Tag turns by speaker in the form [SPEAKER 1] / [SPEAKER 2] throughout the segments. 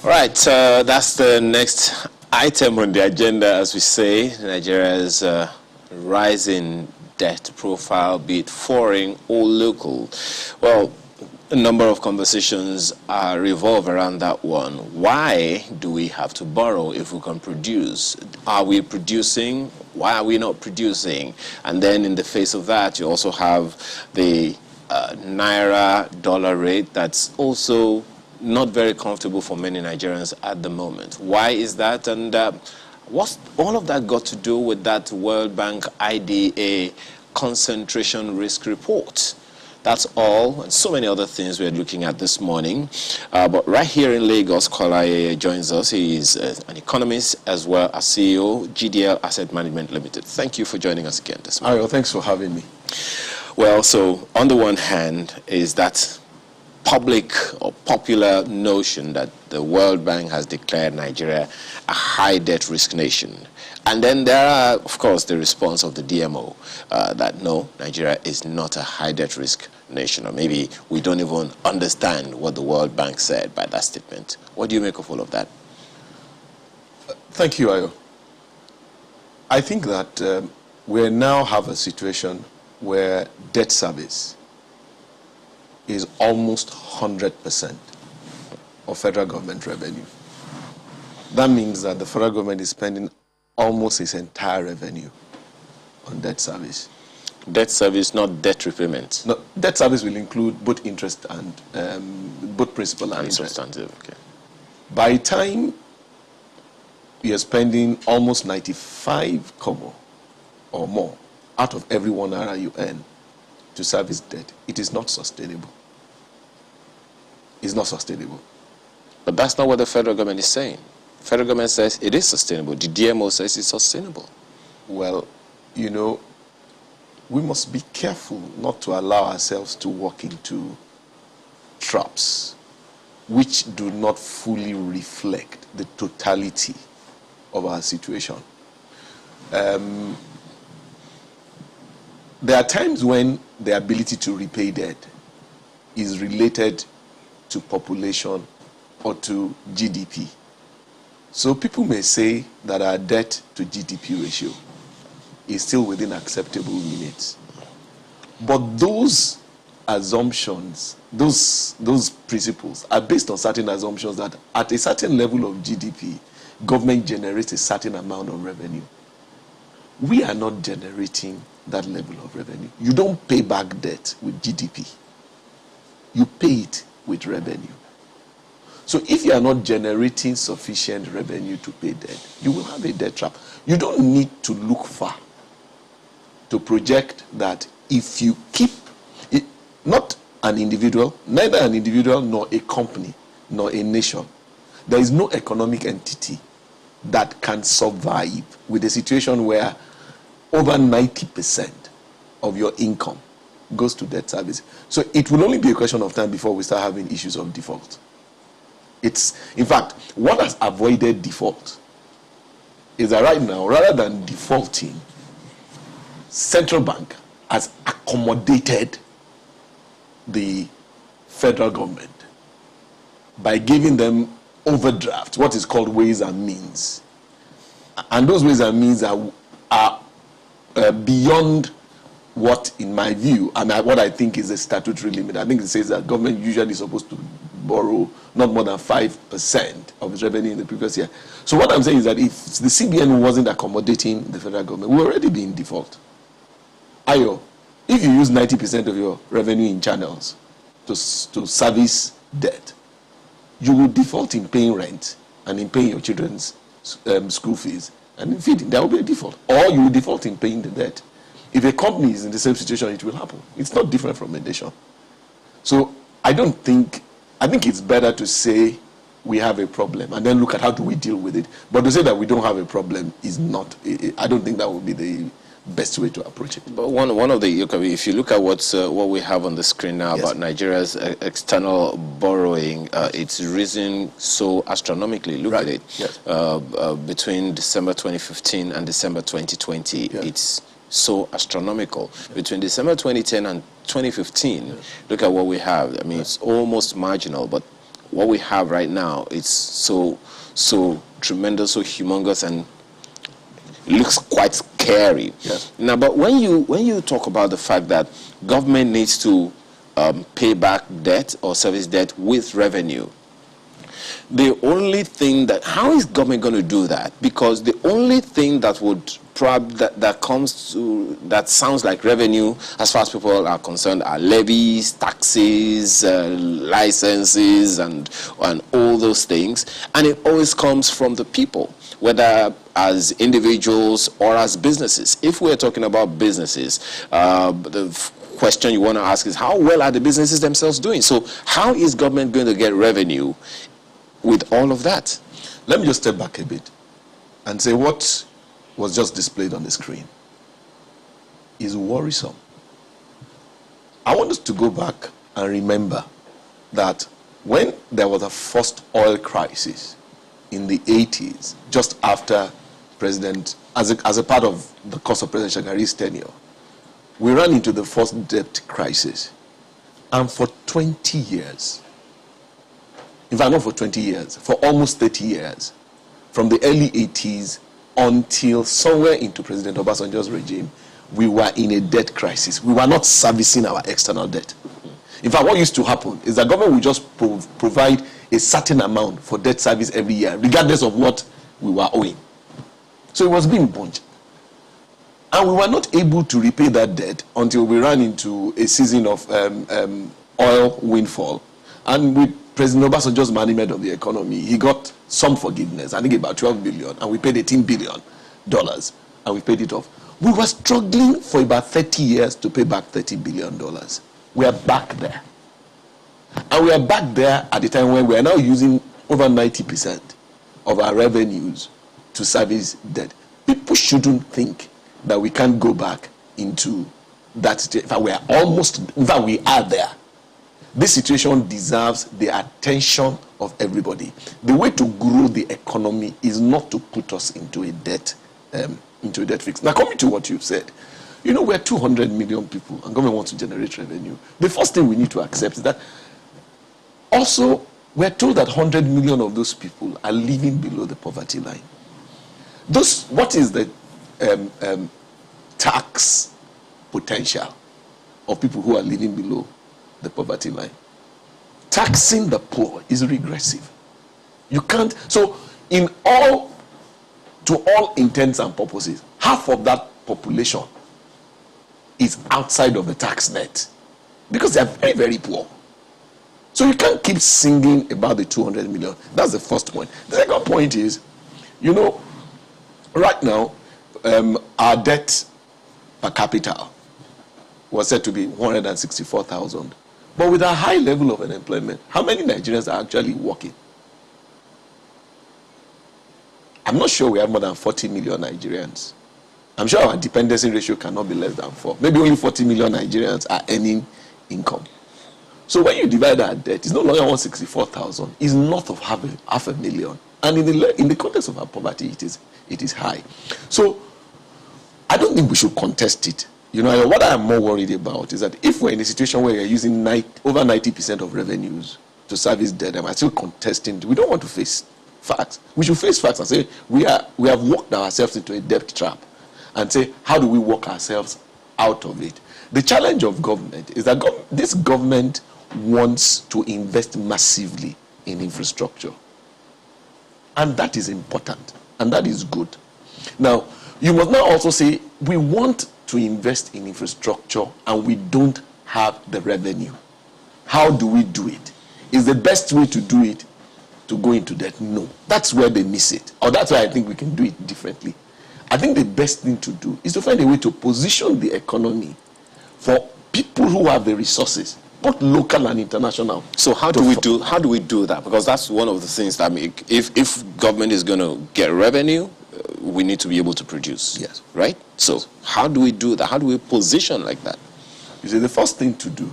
[SPEAKER 1] Right, that's the next item on the agenda, as we say. Nigeria's rising debt profile, be it foreign or local. Well, a number of conversations revolve around that one. Why do we have to borrow if we can produce? Are we producing? Why are we not producing? And then in the face of that, you also have the Naira-dollar rate that's also not very comfortable for many Nigerians at the moment. Why is that? And what's all of that got to do with that World Bank IDA concentration risk report? That's all, and so many other things we're looking at this morning. But right here in Lagos, Kola joins us. He is an economist as well as CEO, GDL Asset Management Limited. Thank you for joining us again this morning.
[SPEAKER 2] Thanks for having me.
[SPEAKER 1] Well, so on the one hand is that public or popular notion that the World Bank has declared Nigeria a high debt risk nation. And then there are, of course, the response of the DMO that no, Nigeria is not a high debt risk nation, or maybe we don't even understand what the World Bank said by that statement. What do you make of all of that?
[SPEAKER 2] Thank you, Ayo. I think that we now have a situation where debt service is almost 100% of federal government revenue. That means that the federal government is spending almost its entire revenue on debt service.
[SPEAKER 1] Debt service, not debt repayment.
[SPEAKER 2] No, debt service will include both interest and both principal and interest.
[SPEAKER 1] Substantive. Okay.
[SPEAKER 2] By the time you're spending almost 95 kobo or more out of every 1 naira you earn to service debt, it is not sustainable. It's not sustainable.
[SPEAKER 1] But that's not what the federal government is saying. The federal government says it is sustainable. The DMO says it's sustainable.
[SPEAKER 2] Well, you know, we must be careful not to allow ourselves to walk into traps which do not fully reflect the totality of our situation. There are times when the ability to repay debt is related to population or to GDP. So people may say that our debt to GDP ratio is still within acceptable limits. But those assumptions, those principles are based on certain assumptions that at a certain level of GDP, government generates a certain amount of revenue. We are not generating that level of revenue. You don't pay back debt with GDP. You pay it with revenue. So if you are not generating sufficient revenue to pay debt, you will have a debt trap. You don't need to look far to project that if you keep it, not an individual, neither an individual nor a company nor a nation, there is no economic entity that can survive with a situation where over 90% of your income goes to debt service. So it will only be a question of time before we start having issues of default. In fact, what has avoided default is that right now, rather than defaulting, central bank has accommodated the federal government by giving them overdraft, what is called ways and means. And those ways and means are beyond what, in my view, and what I think is a statutory limit. I think it says that government usually is supposed to borrow not more than 5% of its revenue in the previous year. So what I'm saying is that if the CBN wasn't accommodating the federal government, we would already be in default. Ayo, if you use 90% of your revenue in channels to service debt, you will default in paying rent and in paying your children's school fees and in feeding. There will be a default. Or you will default in paying the debt. If a company is in the same situation, it will happen. It's not different from a nation. So I think it's better to say we have a problem and then look at how do we deal with it. But to say that we don't have a problem is not, I don't think that would be the best way to approach it.
[SPEAKER 1] But one of the, if you look at what we have on the screen now, yes, about Nigeria's external borrowing, it's risen so astronomically. Look at it. Yes. Between December 2015 and December 2020, yes, it's so astronomical. Yes. Between December 2010 and 2015, yes, look at what we have. I mean, yes, it's almost marginal, but what we have right now, it's so tremendous, so humongous, and looks quite scary.
[SPEAKER 2] Yes.
[SPEAKER 1] Now, but when you talk about the fact that government needs to pay back debt or service debt with revenue, the only thing how is government going to do that? Because the only thing that would that sounds like revenue, as far as people are concerned, are levies, taxes, licenses, and all those things, and it always comes from the people, whether as individuals or as businesses. If we're talking about businesses, the question you want to ask is, how well are the businesses themselves doing? So how is government going to get revenue with all of that?
[SPEAKER 2] Let me just step back a bit and say what was just displayed on the screen is worrisome. I want us to go back and remember that when there was a first oil crisis in the 80s, just after President, as a part of the course of President Shagari's tenure, we ran into the first debt crisis. And for 20 years, in fact, not for 20 years, for almost 30 years, from the early 80s until somewhere into President Obasanjo's regime, we were in a debt crisis. We were not servicing our external debt. In fact, what used to happen is the government would just provide a certain amount for debt service every year, regardless of what we were owing. So it was being bunched. And we were not able to repay that debt until we ran into a season of oil windfall. And with President Obasanjo's management of the economy, he got some forgiveness, I think about 12 billion, and we paid $18 billion, and we paid it off. We were struggling for about 30 years to pay back $30 billion. We are back there. And we are back there at the time when we are now using over 90% of our revenues to service debt. People shouldn't think that we can't go back into that situation. In fact, we are there. This situation deserves the attention of everybody. The way to grow the economy is not to put us into a debt fix. Now, coming to what you've said, we're 200 million people and government wants to generate revenue. The first thing we need to accept is that also we're told that 100 million of those people are living below the poverty line. What is the tax potential of people who are living below the poverty line? Taxing the poor is regressive. You can't. So to all intents and purposes, half of that population is outside of the tax net because they are very, very poor. So you can't keep singing about the 200 million. That's the first point. The second point is, right now, our debt per capita was said to be 164,000. But with a high level of unemployment, how many Nigerians are actually working? I'm not sure we have more than 40 million Nigerians. I'm sure our dependency ratio cannot be less than 4. Maybe only 40 million Nigerians are earning income. So when you divide our debt, it's no longer 164,000. It's north of half a million. And in the context of our poverty, it is high. So I don't think we should contest it. What I am more worried about is that if we're in a situation where you're using over 90% of revenues to service debt, and we're still contesting, we don't want to face facts. We should face facts and say, we have walked ourselves into a debt trap, and say, how do we walk ourselves out of it? The challenge of government is that this government wants to invest massively in infrastructure. And that is important, and that is good. Now, you must now also say, we want to invest in infrastructure and we don't have the revenue. How do we do it? Is the best way to do it to go into debt? No. That's where they miss it. Or that's why I think we can do it differently. I think the best thing to do is to find a way to position the economy for people who have the resources, both local and international.
[SPEAKER 1] So how do we do that? Because that's one of the things that if government is going to get revenue, we need to be able to produce.
[SPEAKER 2] Yes.
[SPEAKER 1] Right? So how do we do that? How do we position like that?
[SPEAKER 2] You see, the first thing to do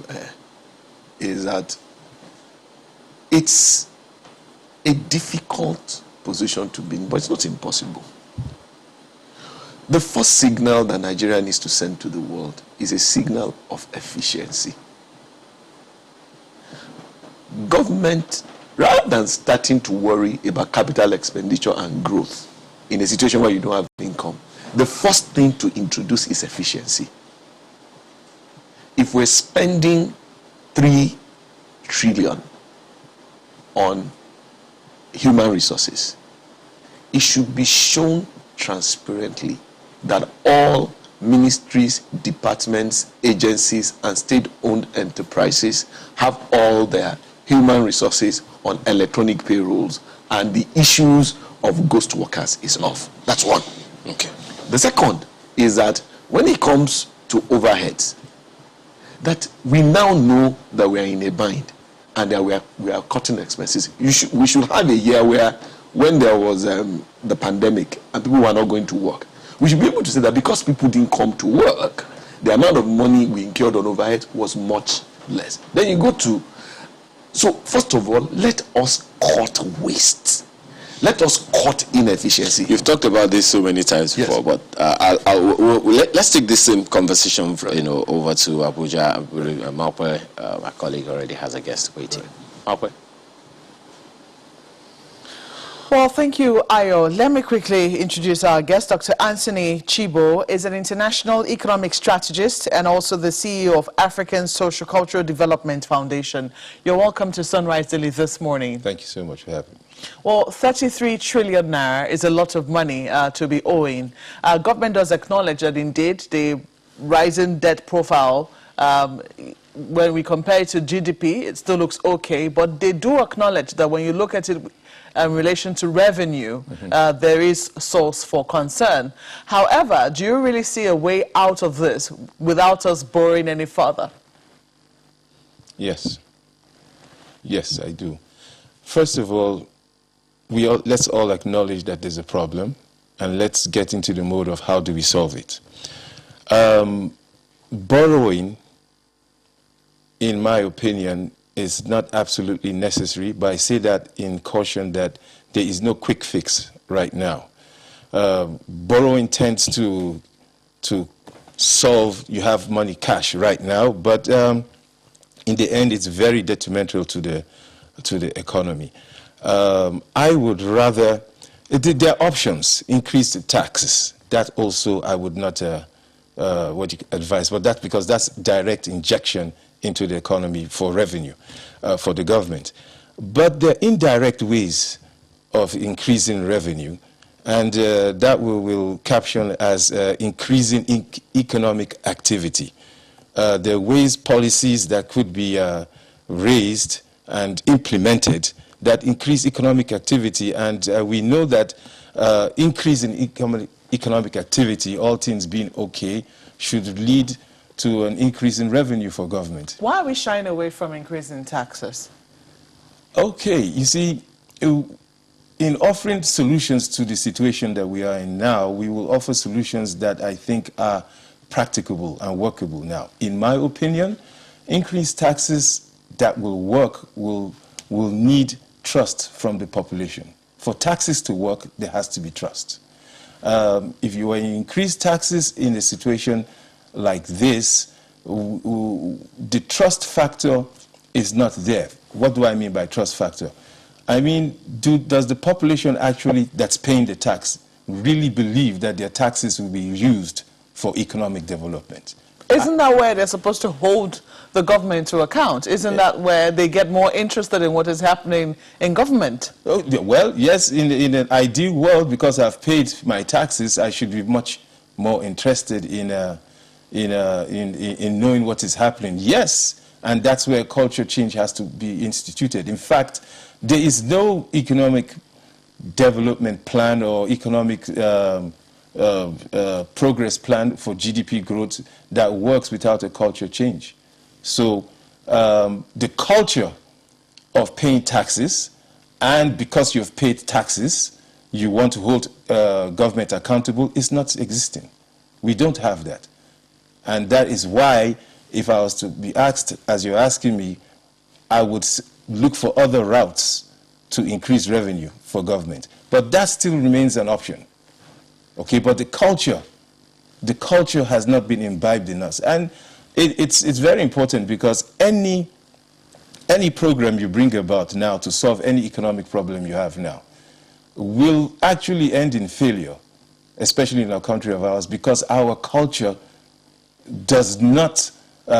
[SPEAKER 2] is that it's a difficult position to be in, but it's not impossible. The first signal that Nigeria needs to send to the world is a signal of efficiency. Government rather than starting to worry about capital expenditure and growth in a situation where you don't have income, the first thing to introduce is efficiency. If we're spending 3 trillion on human resources, it should be shown transparently that all ministries, departments, agencies, and state-owned enterprises have all their human resources on electronic payrolls, and the issues of ghost workers is off. That's one.
[SPEAKER 1] Okay.
[SPEAKER 2] The second is that when it comes to overheads, that we now know that we are in a bind and that we are cutting expenses. We should have a year where, when there was the pandemic and people were not going to work, we should be able to say that because people didn't come to work, the amount of money we incurred on overhead was much less. Then you go to, so first of all, let us cut waste. Let us cut inefficiency.
[SPEAKER 1] You've talked about this so many times before, yes. But let's take this same conversation, over to Abuja. Maupe, my colleague, already has a guest waiting. Maupe.
[SPEAKER 3] Well, thank you, Ayo. Let me quickly introduce our guest. Dr. Anthony Chibo is an international economic strategist and also the CEO of African Socio-Cultural Development Foundation. You're welcome to Sunrise Daily this morning.
[SPEAKER 4] Thank you so much for having me.
[SPEAKER 3] Well, 33 trillion naira is a lot of money to be owing. Government does acknowledge that indeed the rising debt profile, when we compare it to GDP, it still looks okay, but they do acknowledge that when you look at it in relation to revenue, there is source for concern. However, do you really see a way out of this without us borrowing any further?
[SPEAKER 4] Yes. Yes, I do. First of all, let's all acknowledge that there's a problem, and let's get into the mode of how do we solve it. Borrowing, in my opinion, is not absolutely necessary, but I say that in caution that there is no quick fix right now. Borrowing tends to solve, you have money cash right now, but in the end it's very detrimental to the economy. I would rather, there are options, increase the taxes. That also I would not advise, but that's because that's direct injection into the economy for revenue, for the government. But there are indirect ways of increasing revenue, and that we will caption as increasing economic activity. There are ways, policies that could be raised and implemented that increase economic activity, and we know that increase in economic activity, all things being okay, should lead to an increase in revenue for government.
[SPEAKER 3] Why are we shying away from increasing taxes?
[SPEAKER 4] Okay, you see, in offering solutions to the situation that we are in now, we will offer solutions that I think are practicable and workable now. In my opinion, increased taxes that will work will need trust from the population. For taxes to work, there has to be trust. If you increase taxes in a situation like this, the trust factor is not there. What do I mean by trust factor? I mean, does the population actually that's paying the tax really believe that their taxes will be used for economic development?
[SPEAKER 3] Isn't that where they're supposed to hold the government to account? Isn't that where they get more interested in what is happening in government?
[SPEAKER 4] Oh, well, yes, in an ideal world, because I've paid my taxes, I should be much more interested in knowing what is happening. Yes, and that's where culture change has to be instituted. In fact, there is no economic development plan or economic progress plan for GDP growth that works without a culture change. So the culture of paying taxes, and because you've paid taxes, you want to hold government accountable, is not existing. We don't have that. And that is why, if I was to be asked, as you're asking me, I would look for other routes to increase revenue for government. But that still remains an option. Okay, but the culture has not been imbibed in us. And it's very important, because any any program you bring about now to solve any economic problem you have now will actually end in failure, especially in a country of ours, because our culture does not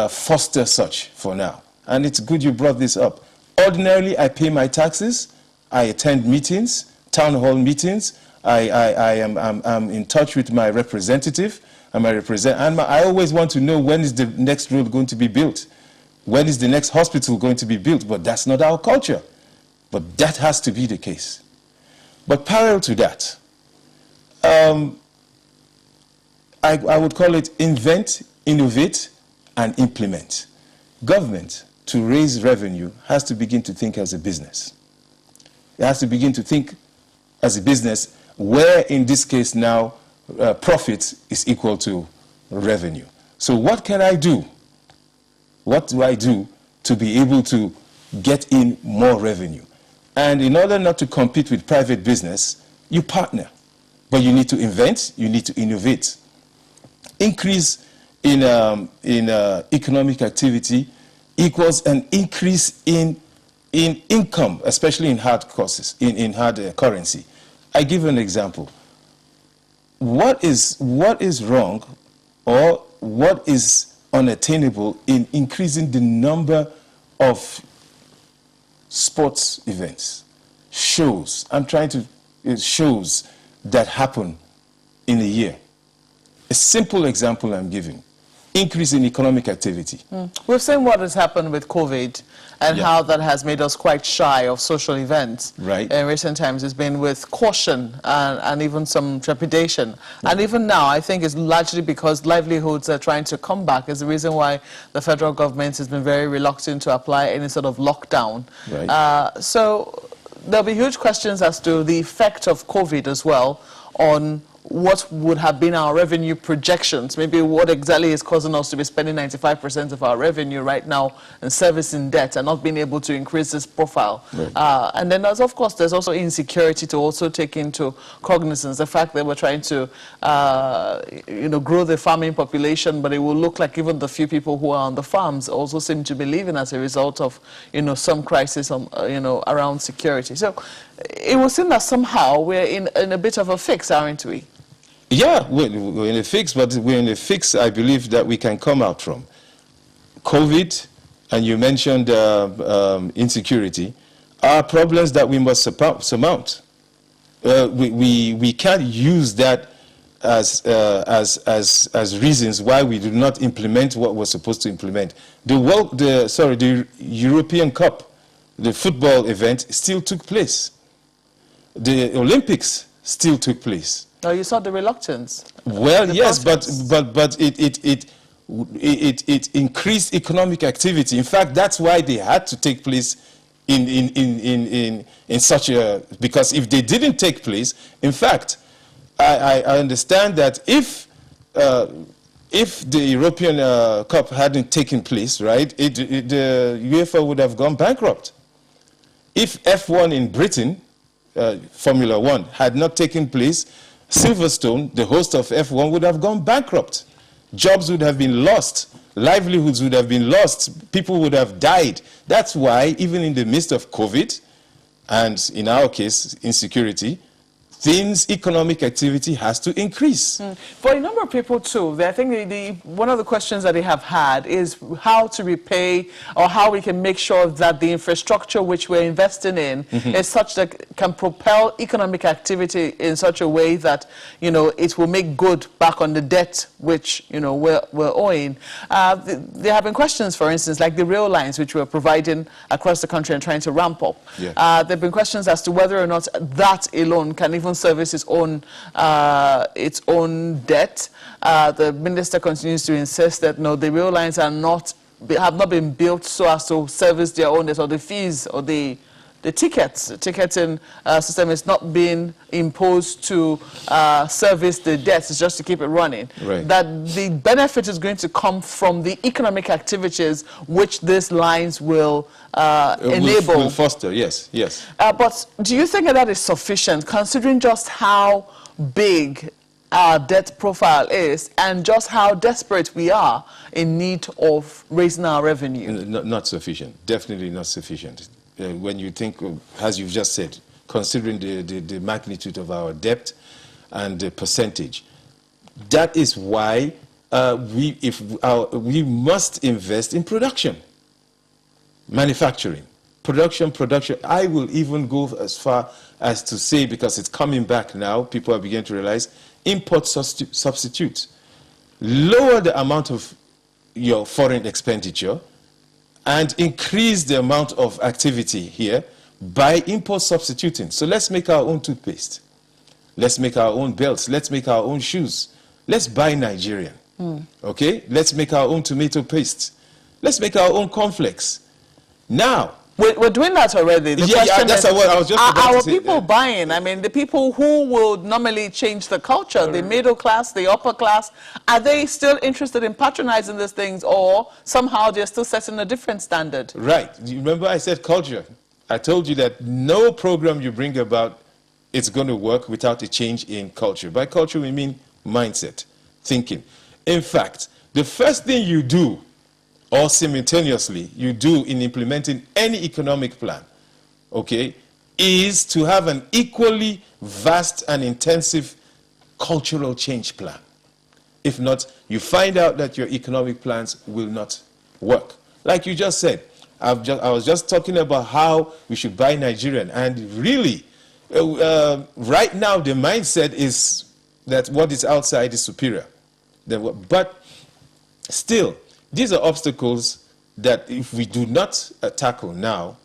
[SPEAKER 4] foster such for now. And it's good you brought this up. Ordinarily, I pay my taxes, I attend meetings, town hall meetings, I'm in touch with my representative, and I always want to know when is the next road going to be built, when is the next hospital going to be built, but that's not our culture. But that has to be the case. But parallel to that, I would call it invent, innovate, and implement. Government, to raise revenue, has to begin to think as a business. It has to begin to think as a business where, in this case now, profit is equal to revenue. So what can I do? What do I do to be able to get in more revenue? And in order not to compete with private business, you partner. But you need to invent, you need to innovate. Increase in economic activity equals an increase in income, especially in hard courses, in hard currency. I give an example. What is wrong, or what is unattainable in increasing the number of sports events, shows? Shows that happen in a year. A simple example I'm giving. Increase in economic activity.
[SPEAKER 3] We've seen what has happened with COVID and how that has made us quite shy of social events.
[SPEAKER 4] Right.
[SPEAKER 3] In recent times, it's been with caution and even some trepidation. And even now, I think it's largely because livelihoods are trying to come back. Is the reason why the federal government has been very reluctant to apply any sort of lockdown.
[SPEAKER 4] Right.
[SPEAKER 3] So there'll be huge questions as to the effect of COVID as well on what would have been our revenue projections, maybe what exactly is causing us to be spending 95% of our revenue right now in servicing debt and not being able to increase this profile. Right. And then, of course, there's also insecurity to also take into cognizance. The fact that we're trying to, grow the farming population, but it will look like even the few people who are on the farms also seem to be leaving as a result of, some crisis, around security. So it will seem that somehow we're in a bit of a fix, aren't we?
[SPEAKER 4] Yeah, we're in a fix, but we're in a fix I believe that we can come out from. COVID, and you mentioned insecurity, are problems that we must surmount. We can't use that as reasons why we do not implement what we're supposed to implement. The European Cup, the football event, still took place. The Olympics still took place.
[SPEAKER 3] Oh, you saw the reluctance.
[SPEAKER 4] Well, yes, but it increased economic activity. In fact, that's why they had to take place in such a, because if they didn't take place, in fact, I understand that if the European Cup hadn't taken place, right, the UEFA would have gone bankrupt. If F1 in Britain, Formula One, had not taken place, Silverstone, the host of F1, would have gone bankrupt. Jobs would have been lost. Livelihoods would have been lost. People would have died. That's why, even in the midst of COVID, and in our case, insecurity, economic activity has to increase.
[SPEAKER 3] For a number of people too, I think one of the questions that they have had is how to repay, or how we can make sure that the infrastructure which we're investing in is such that can propel economic activity in such a way that, it will make good back on the debt which, we're owing. There have been questions, for instance, like the rail lines which we're providing across the country and trying to ramp up. Yeah. There have been questions as to whether or not that alone can even service its own debt. The minister continues to insist that no, the rail lines have not been built so as to service their own debt, or the fees or the ticketing system is not being imposed to service the debts. It's just to keep it running.
[SPEAKER 4] Right.
[SPEAKER 3] That the benefit is going to come from the economic activities which these lines will enable.
[SPEAKER 4] Will foster, yes.
[SPEAKER 3] But do you think that is sufficient, considering just how big our debt profile is and just how desperate we are in need of raising our revenue?
[SPEAKER 4] Not sufficient. Definitely not sufficient. When you think, as you've just said, considering the magnitude of our debt and the percentage, that is why we must invest in production, manufacturing, production. I will even go as far as to say, because it's coming back now, people are beginning to realize, import substitutes. Lower the amount of your foreign expenditure and increase the amount of activity here by import substituting. So let's make our own toothpaste. Let's make our own belts. Let's make our own shoes. Let's buy Nigerian. Okay? Let's make our own tomato paste. Let's make our own cornflakes. Now,
[SPEAKER 3] we're doing that already. The question
[SPEAKER 4] that's
[SPEAKER 3] is,
[SPEAKER 4] what I was just about
[SPEAKER 3] are
[SPEAKER 4] to
[SPEAKER 3] our
[SPEAKER 4] say.
[SPEAKER 3] people buying? I mean, the people who would normally change the culture, the middle class, the upper class, are they still interested in patronizing these things, or somehow they're still setting a different standard?
[SPEAKER 4] Right. You remember I said culture. I told you that no program you bring about, it's going to work without a change in culture. By culture, we mean mindset, thinking. In fact, the first thing you do, or simultaneously you do in implementing any economic plan, okay, is to have an equally vast and intensive cultural change plan. If not, you find out that your economic plans will not work. Like you just said, I was just talking about how we should buy Nigerian, and really, right now the mindset is that what is outside is superior. But still, these are obstacles that if we do not tackle now,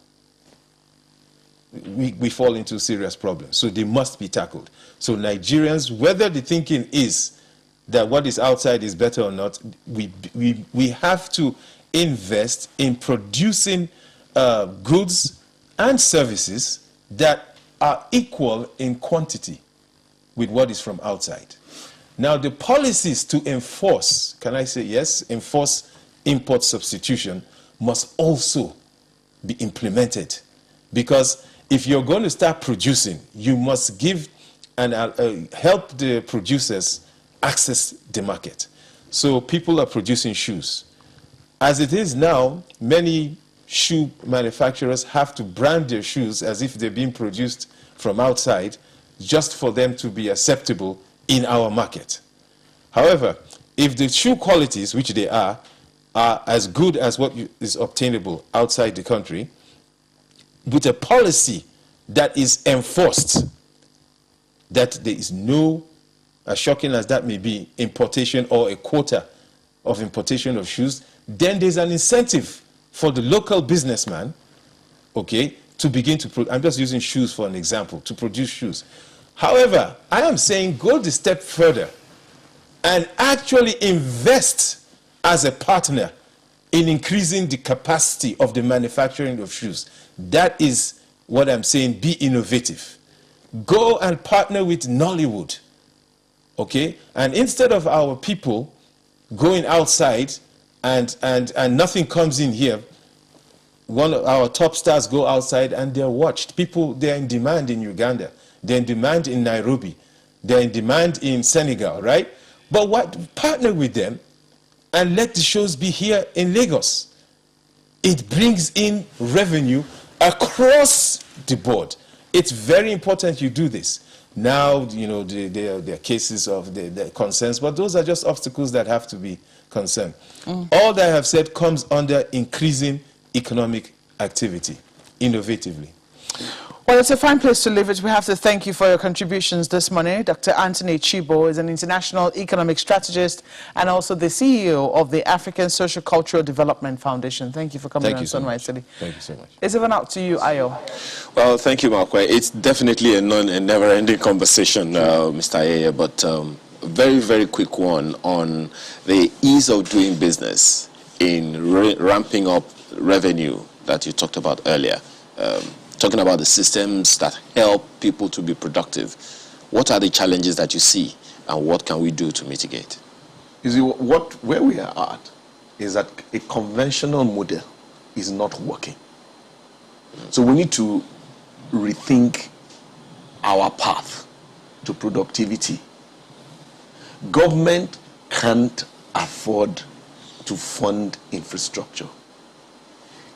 [SPEAKER 4] we fall into serious problems. So they must be tackled. So Nigerians, whether the thinking is that what is outside is better or not, we have to invest in producing goods and services that are equal in quantity with what is from outside. Now, the policies to enforce, can I say yes, enforce import substitution must also be implemented. Because if you're going to start producing, you must give and help the producers access the market. So people are producing shoes. As it is now, many shoe manufacturers have to brand their shoes as if they're being produced from outside just for them to be acceptable in our market. However, if the shoe qualities, which they are as good as what is obtainable outside the country, with a policy that is enforced, that there is no, as shocking as that may be, importation or a quota of importation of shoes, then there's an incentive for the local businessman, okay, to begin to I'm just using shoes for an example, to produce shoes. However, I am saying go the step further and actually invest as a partner in increasing the capacity of the manufacturing of shoes. That is what I'm saying, be innovative. Go and partner with Nollywood, okay? And instead of our people going outside and nothing comes in here, one of our top stars go outside and they're watched. People, they're in demand in Uganda. They're in demand in Nairobi. They're in demand in Senegal, right? But partner with them and let the shows be here in Lagos. It brings in revenue across the board. It's very important you do this. Now, you know, there are cases of the concerns, but those are just obstacles that have to be concerned. All that I have said comes under increasing economic activity, innovatively.
[SPEAKER 3] Well, it's a fine place to leave it. We have to thank you for your contributions this morning. Dr. Anthony Chibo is an international economic strategist and also the CEO of the African Socio-Cultural Development Foundation. Thank you for coming on Sunrise City.
[SPEAKER 4] Thank you so much.
[SPEAKER 3] It's even out to you, Ayo.
[SPEAKER 1] Well, thank you, Mark. It's definitely a never-ending conversation, Mr. Ayeye, but very, very quick one on the ease of doing business in ramping up revenue that you talked about earlier. Talking about the systems that help people to be productive. What are the challenges that you see, and what can we do to mitigate?
[SPEAKER 2] You see, where we are at is that a conventional model is not working. So we need to rethink our path to productivity Government can't afford to fund infrastructure.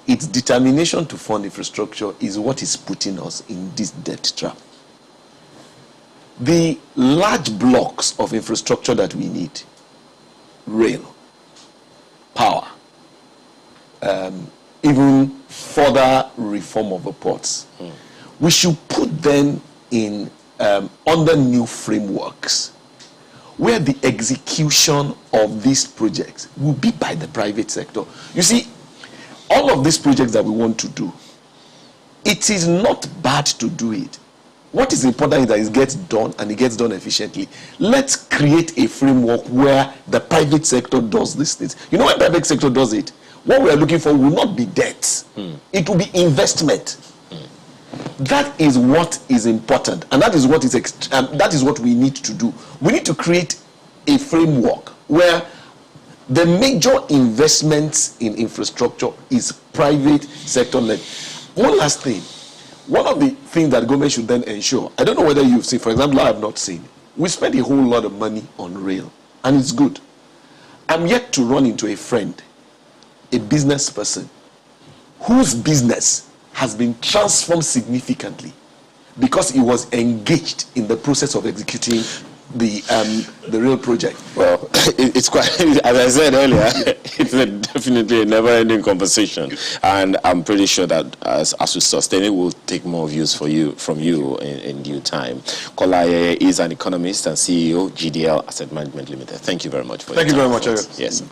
[SPEAKER 2] Its determination to fund infrastructure is what is putting us in this debt trap. The large blocks of infrastructure that we need, rail, power, even further reform of the ports, we should put them in under new frameworks where the execution of these projects will be by the private sector. You see, all of these projects that we want to do, it is not bad to do it. What is important is that it gets done, and it gets done efficiently. Let's create a framework where the private sector does these things. You know, when the private sector does it, what we are looking for will not be debt. It will be investment. That is what is important, and that is what is that is what we need to do. We need to create a framework where the major investments in infrastructure is private sector led. One last thing. One of the things that government should then ensure, I don't know whether you've seen, for example, I have not seen, we spend a whole lot of money on rail, and it's good. I'm yet to run into a friend, a business person, whose business has been transformed significantly because he was engaged in the process of executing the rail project.
[SPEAKER 1] Well, it's quite, as I said earlier, it's definitely a never-ending conversation, and I'm pretty sure that as we sustain it, we'll take more views from you in due time. Kola is an economist and CEO, GDL Asset Management Limited. Thank you very much for your time.
[SPEAKER 2] Thank you very much.
[SPEAKER 1] Yes.